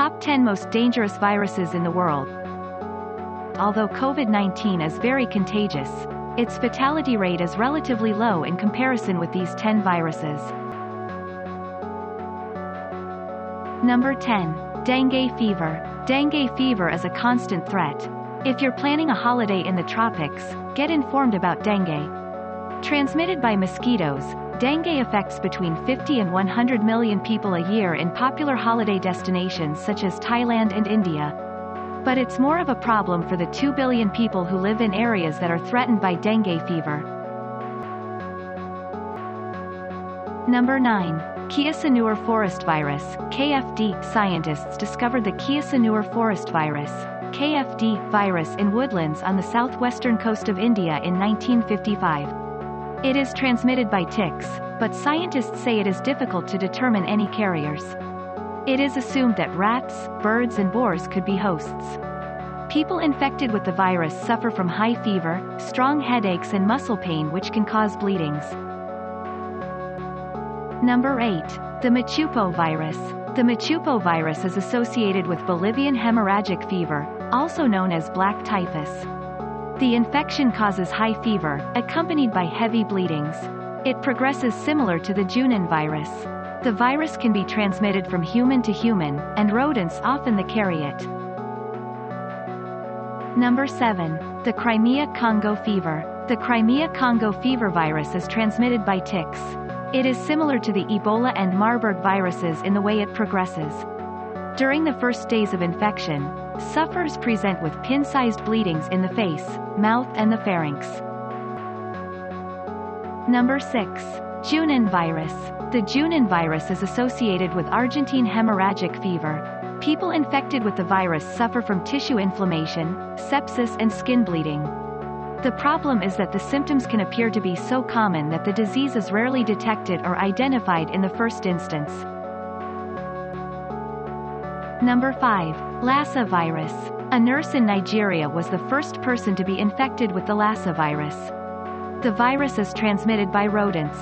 Top 10 most dangerous viruses in the world. Although COVID-19 is very contagious, its fatality rate is relatively low in comparison with these 10 viruses. Number 10. Dengue fever. Dengue fever is a constant threat. If you're planning a holiday in the tropics, get informed about dengue. Transmitted by mosquitoes, dengue affects between 50 and 100 million people a year in popular holiday destinations such as Thailand and India. But it's more of a problem for the 2 billion people who live in areas that are threatened by dengue fever. Number 9. Kyasanur forest virus, KFD. Scientists discovered the Kyasanur forest virus, KFD, virus in woodlands on the southwestern coast of India in 1955. It is transmitted by ticks, but scientists say it is difficult to determine any carriers. It is assumed that rats, birds and boars could be hosts. People infected with the virus suffer from high fever, strong headaches and muscle pain which can cause bleedings. Number 8. The Machupo virus. The Machupo virus is associated with Bolivian hemorrhagic fever, also known as black typhus. The infection causes high fever, accompanied by heavy bleedings. It progresses similar to the Junin virus. The virus can be transmitted from human to human, and rodents often carry it. Number 7. The Crimea-Congo fever. The Crimea-Congo fever virus is transmitted by ticks. It is similar to the Ebola and Marburg viruses in the way it progresses. During the first days of infection, sufferers present with pin-sized bleedings in the face, mouth and the pharynx. Number 6. Junin virus. The Junin virus is associated with Argentine hemorrhagic fever. People infected with the virus suffer from tissue inflammation, sepsis and skin bleeding. The problem is that the symptoms can appear to be so common that the disease is rarely detected or identified in the first instance. Number 5. Lassa virus. A nurse in Nigeria was the first person to be infected with the Lassa virus. The virus is transmitted by rodents.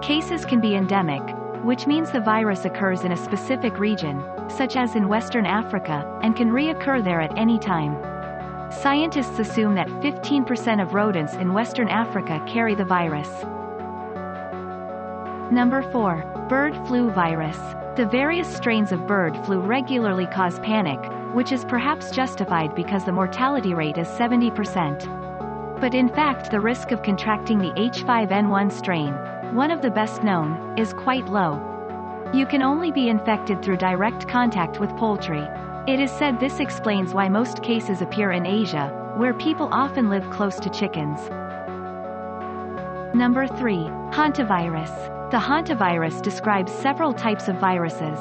Cases can be endemic, which means the virus occurs in a specific region, such as in Western Africa, and can reoccur there at any time. Scientists assume that 15% of rodents in Western Africa carry the virus. Number 4. Bird flu virus. The various strains of bird flu regularly cause panic, which is perhaps justified because the mortality rate is 70%. But in fact the risk of contracting the H5N1 strain, one of the best known, is quite low. You can only be infected through direct contact with poultry. It is said this explains why most cases appear in Asia, where people often live close to chickens. Number 3. Hantavirus. The hantavirus describes several types of viruses.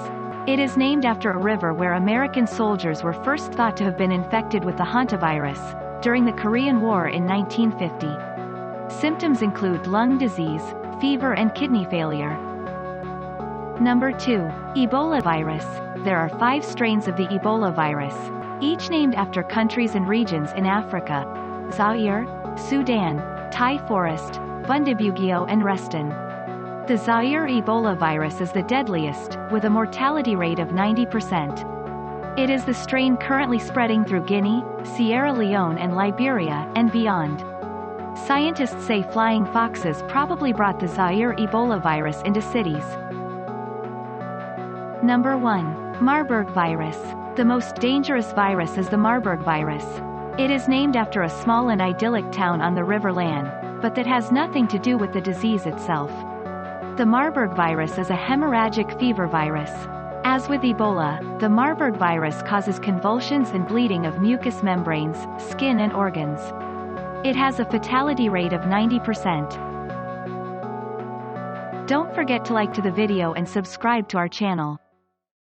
It is named after a river where American soldiers were first thought to have been infected with the hantavirus, during the Korean War in 1950. Symptoms include lung disease, fever and kidney failure. Number 2. Ebola virus. There are 5 strains of the Ebola virus, each named after countries and regions in Africa: Zaire, Sudan, Thai Forest, Bundibugyo and Reston. The Zaire Ebola virus is the deadliest, with a mortality rate of 90%. It is the strain currently spreading through Guinea, Sierra Leone and Liberia, and beyond. Scientists say flying foxes probably brought the Zaire Ebola virus into cities. Number 1. Marburg virus. The most dangerous virus is the Marburg virus. It is named after a small and idyllic town on the River Lahn, but that has nothing to do with the disease itself. The Marburg virus is a hemorrhagic fever virus. As with Ebola, the Marburg virus causes convulsions and bleeding of mucous membranes, skin and organs. It has a fatality rate of 90%. Don't forget to like the video and subscribe to our channel.